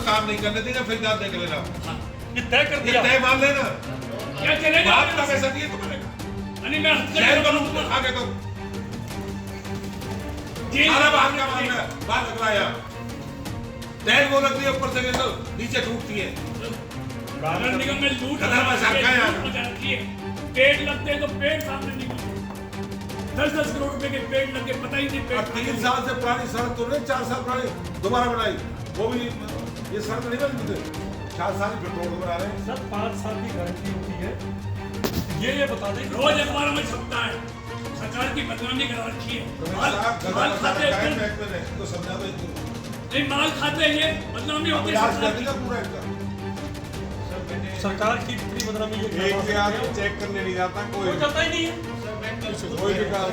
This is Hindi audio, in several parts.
काम नहीं करने देंगे, फिर जान देख लेना। ये तय कर दिया, तय मान लेना। क्या चलेगा? बात का पैसा दिए तुम्हारे शहर को लूट खा के तो सारा बाहर का मामला है, बाहर लगवाया टैग वो लगती है ऊपर से तो नीचे टूटती है। नगर निगम में लूट पेड़ लगते हैं तो पेड़ सामने निकलते 10-10 करोड़ रुपए के पेड़ लगे, पता ही नहीं पेड़। 3 साल से पुरानी सड़क तो नहीं, 4 साल पुरानी दोबारा बनाई, वो भी ये सड़क नहीं बनी मुझे 4 साल पेट्रोल बना रहे हैं। सर 5 साल की गारंटी होती है। ये बता दें रोज अखबारों में छपता है, सरकार की बदनामी करा रखी है। माल खाते हैं तो समझा दो इनको। नहीं, माल खाते हैं, ये बदनामी होती है पूरा इनका। सरकार की पूरी बदनामी ये एक भी आदमी चेक करने नहीं जाता, कोई जाता ही नहीं है। कोई भी काम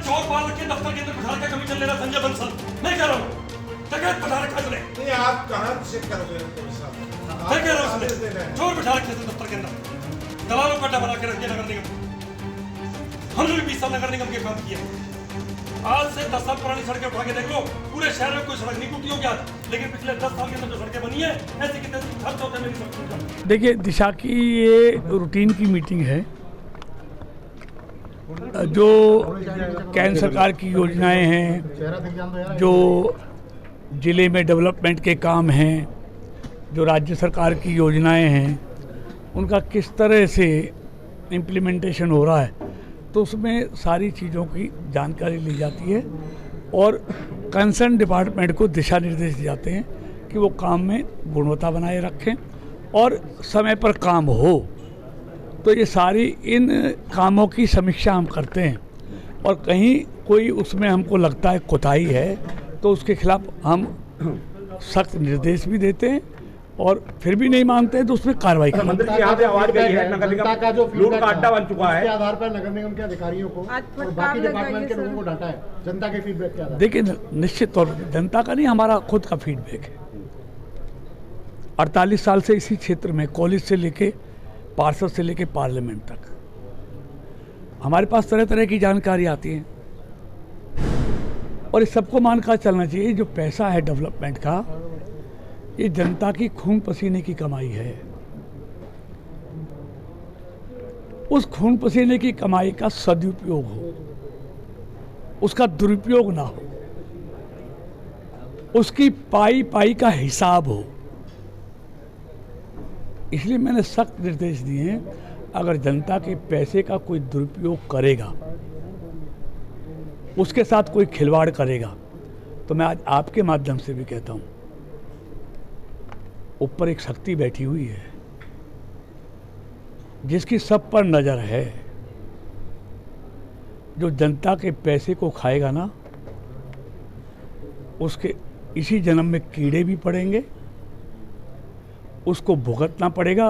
चोर पाल रखे दफ्तर के अंदर बिठा के कमीशन ले रहा संजय बंसल, मैं कह रहा हूँ डकैत बिठा रखा है। नहीं, आप कहाँ चेक करोगे? मैं कह रहा हूँ चोर बिठा रखे थे दफ्तर के अंदर, दलालों का अड्डा बना के रख दिया नगर निगम। हमने भी 20 साल नगर निगम के काम किए। आज से 10 साल पुरानी सड़कें उठा के देख लो, पूरे शहर में कोई सड़क नहीं टूटी होगी आज, लेकिन पिछले 10 साल के अंदर जो सड़कें बनी है ऐसे कितने खर्च होते हैं मेरी सड़कों का। देखिए, दिशा की ये रूटीन की मीटिंग है। जो केंद्र सरकार की योजनाएं हैं, जो जिले में डेवलपमेंट के काम हैं, जो राज्य सरकार की योजनाएं हैं, उनका किस तरह से इम्प्लीमेंटेशन हो रहा है, तो उसमें सारी चीज़ों की जानकारी ली जाती है और कंसर्न डिपार्टमेंट को दिशा निर्देश दिए जाते हैं कि वो काम में गुणवत्ता बनाए रखें और समय पर काम हो। तो ये सारी इन कामों की समीक्षा हम करते हैं और कहीं कोई उसमें हमको लगता है कोताही है तो उसके खिलाफ हम सख्त निर्देश भी देते हैं और फिर भी नहीं मानते हैं तो उसमें कार्रवाई करते हैं। मंत्री जी यहाँ पे आवाज गई है, नगर निगम का जो लूट का अड्डा बन चुका है, इसके आधार पर नगर निगम के अधिकारियों को और बाकी डिपार्टमेंट के लोगों को डांटा है। जनता के फीडबैक क्या है? देखिए, निश्चित तौर पर जनता का नहीं, हमारा खुद का फीडबैक है। 48 साल से इसी क्षेत्र में कॉलेज से लेके पार्षद से लेके पार्लियामेंट तक हमारे पास तरह तरह की जानकारी आती है और इस सबको मानकर चलना चाहिए। जो पैसा है डेवलपमेंट का, ये जनता की खून पसीने की कमाई है। उस खून पसीने की कमाई का सदुपयोग हो, उसका दुरुपयोग ना हो, उसकी पाई पाई का हिसाब हो। इसलिए मैंने सख्त निर्देश दिए हैं, अगर जनता के पैसे का कोई दुरुपयोग करेगा, उसके साथ कोई खिलवाड़ करेगा, तो मैं आज आपके माध्यम से भी कहता हूं, ऊपर एक शक्ति बैठी हुई है जिसकी सब पर नजर है। जो जनता के पैसे को खाएगा ना, उसके इसी जन्म में कीड़े भी पड़ेंगे, उसको भुगतना पड़ेगा,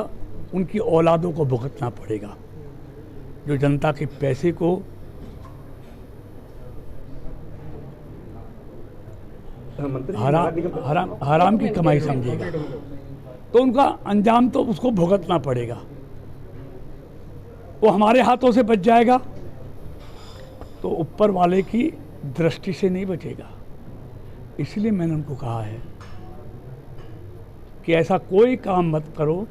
उनकी औलादों को भुगतना पड़ेगा। जो जनता के पैसे को हराम की कमाई समझेगा तो उनका अंजाम तो उसको भुगतना पड़ेगा। वो हमारे हाथों से बच जाएगा तो ऊपर वाले की दृष्टि से नहीं बचेगा। इसलिए मैंने उनको कहा है कि ऐसा कोई काम मत करो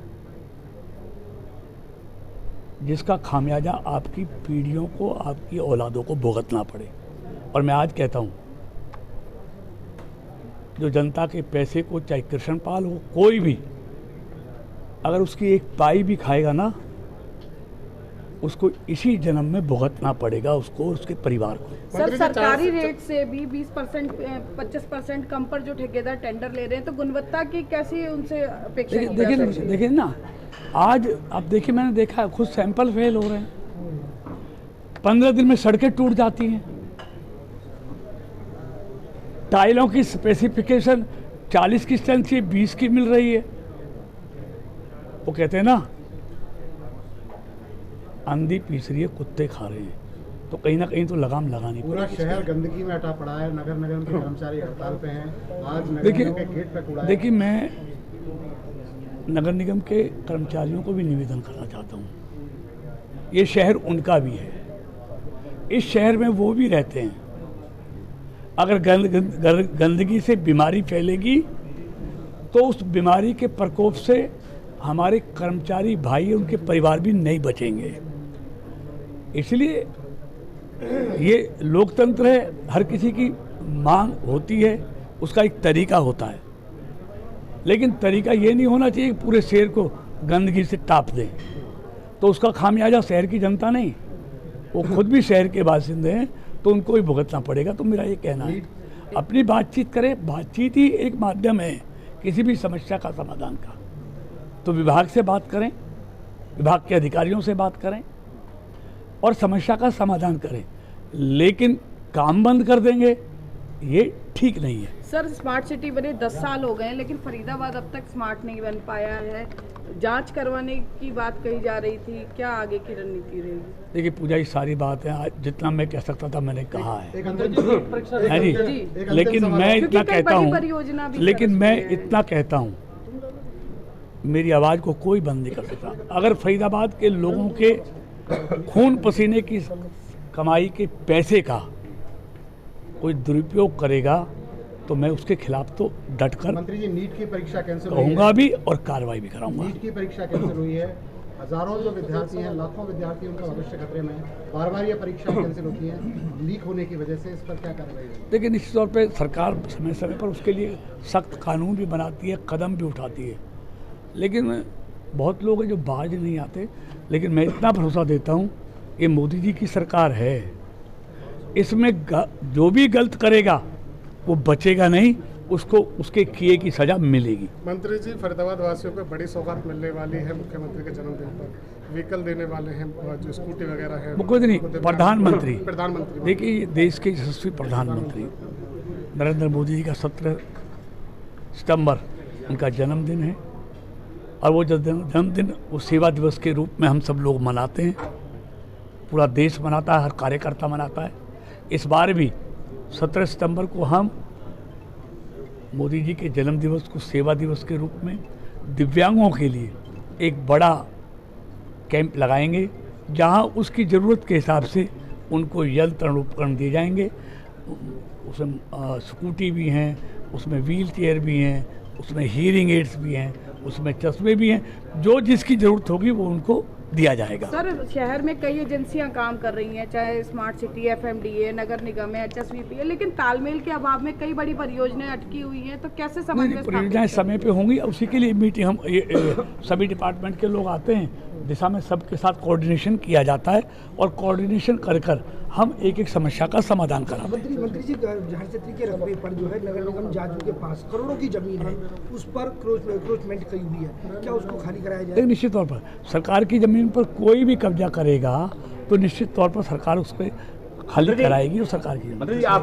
जिसका खामियाजा आपकी पीढ़ियों को, आपकी औलादों को भुगतना पड़े। और मैं आज कहता हूं, जो जनता के पैसे को, चाहे कृष्णपाल हो, कोई भी, अगर उसकी एक पाई भी खाएगा ना, उसको इसी जन्म में भुगतना पड़ेगा, उसको और उसके परिवार को। सर, सरकारी रेट से भी 20% 25% कम पर जो ठेकेदार टेंडर ले रहे हैं, तो गुणवत्ता की कैसी उनसे अपेक्षा? देखिए ना, आज आप देखिए, मैंने देखा है, खुद सैंपल फेल हो रहे हैं। 15 दिन में सड़कें टूट जाती हैं। टाइलों की स्पेसिफिकेशन 40 की स्ट्रेंथ से 20 की मिल रही है। वो कहते हैं ना, अंधी पीस रही है, कुत्ते खा रहे हैं। तो कहीं ना कहीं तो लगाम लगानी पड़ेगी। पूरा शहर गंदगी में अटा पड़ा है, नगर निगम के कर्मचारी हड़ताल पे हैं। आज नगर निगम के गेट पे कूड़ा। देखिए, मैं नगर निगम के कर्मचारियों को भी निवेदन करना चाहता हूँ, ये शहर उनका भी है। इस शहर में वो भी रहते हैं। अगर गंदगी से बीमारी फैलेगी तो उस बीमारी के प्रकोप से हमारे कर्मचारी भाई, उनके परिवार भी नहीं बचेंगे। इसलिए ये लोकतंत्र है, हर किसी की मांग होती है, उसका एक तरीका होता है, लेकिन तरीका ये नहीं होना चाहिए कि पूरे शहर को गंदगी से टाप दें। तो उसका खामियाजा शहर की जनता नहीं, वो खुद भी शहर के बासिंदे हैं, तो उनको भी भुगतना पड़ेगा। तो मेरा ये कहना है, अपनी बातचीत करें। बातचीत ही एक माध्यम है किसी भी समस्या का समाधान का। तो विभाग से बात करें, विभाग के अधिकारियों से बात करें और समस्या का समाधान करें, लेकिन काम बंद कर देंगे ये ठीक नहीं है। सर, स्मार्ट सिटी बने 10 साल हो गए हैं, लेकिन फरीदाबाद अब तक स्मार्ट नहीं बन पाया है। जांच करवाने की बात कही जा रही थी, क्या आगे की रणनीति रहेगी? देखिए पूजा, ये सारी बात है, आज जितना मैं कह सकता था मैंने कहा है। लेकिन मैं इतना कहता हूँ, इतना कहता हूँ, मेरी आवाज़ को कोई बंद नहीं कर सकता। अगर फरीदाबाद के लोगों के खून पसीने की कमाई के पैसे का कोई दुरुपयोग करेगा तो मैं उसके खिलाफ तो डटकर मंत्री जी, नीट की परीक्षा कैंसिल कहूँगा भी और कार्रवाई भी कराऊंगा। नीट की परीक्षा कैंसिल हुई है, हजारों जो विद्यार्थी हैं, लाखों विद्यार्थी, उनका भविष्य खतरे में है। बार बार ये परीक्षा कैंसिल होती है लीक होने की वजह से, इस पर क्या कार्रवाई है? देखिए, निश्चित तौर पे सरकार समय समय पर उसके लिए सख्त कानून भी बनाती है, कदम भी उठाती है, लेकिन बहुत लोग हैं जो बाज नहीं आते। लेकिन मैं इतना भरोसा देता हूँ, ये मोदी जी की सरकार है, इसमें जो भी गलत करेगा वो बचेगा नहीं, उसको उसके किए की सजा मिलेगी। मंत्री जी, फरीदाबाद वासियों को बड़ी सौगात मिलने वाली है मुख्यमंत्री के जन्मदिन पर, व्हीकल देने वाले हैं, जो स्कूटी वगैरह है। मुख्यमंत्री नहीं, प्रधानमंत्री। प्रधानमंत्री देखिए, देश के यशस्वी प्रधानमंत्री नरेंद्र मोदी जी का 17 सितंबर उनका जन्मदिन है, और वो जन्मदिन वो सेवा दिवस के रूप में हम सब लोग मनाते हैं, पूरा देश मनाता है, हर कार्यकर्ता मनाता है। इस बार भी 17 सितंबर को हम मोदी जी के जन्म दिवस को सेवा दिवस के रूप में दिव्यांगों के लिए एक बड़ा कैंप लगाएंगे, जहां उसकी ज़रूरत के हिसाब से उनको यंत्र उपकरण दिए जाएंगे। उसमें स्कूटी भी हैं, उसमें व्हील चेयर भी हैं, उसमें हीयरिंग एड्स भी हैं, उसमें चश्मे भी हैं, जो जिसकी ज़रूरत होगी वो उनको दिया जाएगा। सर, शहर में कई एजेंसियां काम कर रही हैं, चाहे स्मार्ट सिटी, FMDA, नगर निगम है, HSVP है, लेकिन तालमेल के अभाव में कई बड़ी परियोजनाएं अटकी हुई हैं, तो कैसे समन्वय? परियोजनाएं समय पे होंगी, उसी के लिए मीटिंग हम सभी डिपार्टमेंट के लोग आते हैं, दिशा में सबके साथ कोऑर्डिनेशन किया जाता है, और कोऑर्डिनेशन कर हम एक एक समस्या का समाधान कराते हैं। मंत्री जी, जहाँ क्षेत्र के रकबे पर जो है नगर निगम जाजू के पास करोड़ों की जमीन है, उस पर क्रोचमेंट करी हुई है, क्या उसको खाली कराया जाए? निश्चित तौर पर सरकार की जमीन पर कोई भी कब्जा करेगा तो निश्चित तौर पर सरकार उस पर खाली कराएगी, और सरकार की। मंत्री जी, आप